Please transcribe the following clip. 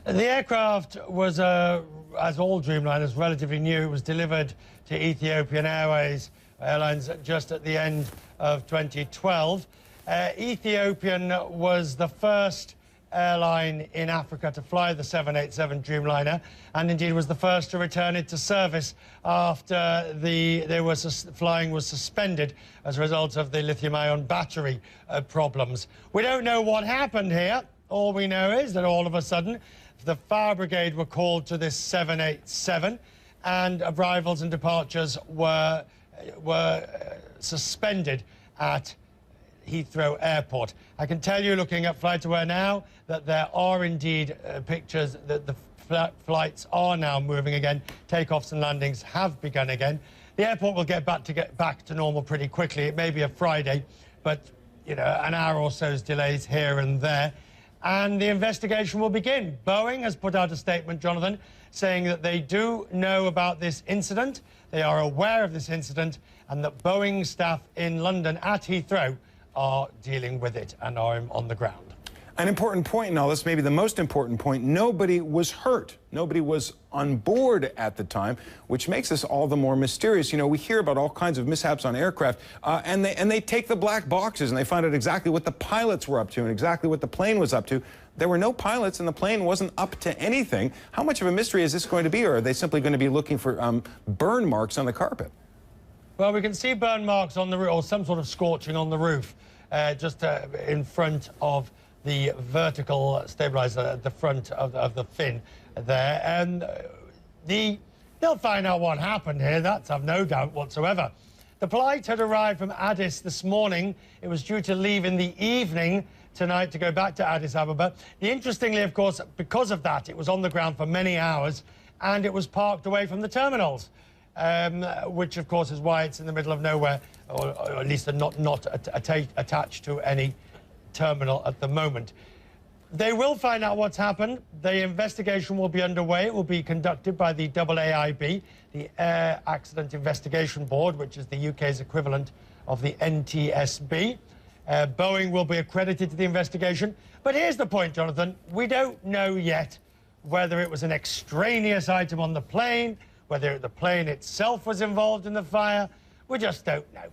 The aircraft was, as all Dreamliners, relatively new. It was delivered to Ethiopian Airlines just at the end of 2012. Ethiopian was the first airline in Africa to fly the 787 Dreamliner, and indeed was the first to return it to service after flying was suspended as a result of the lithium-ion battery problems. We don't know what happened here. All we know is that all of a sudden the fire brigade were called to this 787, and arrivals and departures were suspended at Heathrow Airport. I can tell you, looking at FlightAware now, that there are indeed pictures that the flights are now moving again. Takeoffs and landings have begun again. The airport will get back to normal pretty quickly. It may be a Friday, but you know, an hour or so's delays here and there. And the investigation will begin. Boeing has put out a statement, Jonathan, saying that they do know about this incident, they are aware of this incident, and that Boeing staff in London at Heathrow are dealing with it and are on the ground. An important point in all this, maybe the most important point, nobody was hurt. Nobody was on board at the time, which makes this all the more mysterious. You know, we hear about all kinds of mishaps on aircraft, and they take the black boxes and they find out exactly what the pilots were up to and exactly what the plane was up to. There were no pilots and the plane wasn't up to anything. How much of a mystery is this going to be, or are they simply going to be looking for burn marks on the carpet? Well, we can see burn marks on the roof, or some sort of scorching on the roof, just in front of the vertical stabilizer at the front of the fin there. And they'll find out what happened here, that's I've no doubt whatsoever. The flight had arrived from Addis this morning. It was due to leave in the evening tonight to go back to Addis Ababa. Interestingly, of course, because of that, it was on the ground for many hours and it was parked away from the terminals, which, of course, is why it's in the middle of nowhere, or at least not attached to any terminal at the moment. They will find out what's happened. The investigation will be underway. It will be conducted by the AAIB, the Air Accident Investigation Board, which is the UK's equivalent of the NTSB. Boeing will be accredited to the investigation. But here's the point, Jonathan. We don't know yet whether it was an extraneous item on the plane, whether the plane itself was involved in the fire. We just don't know.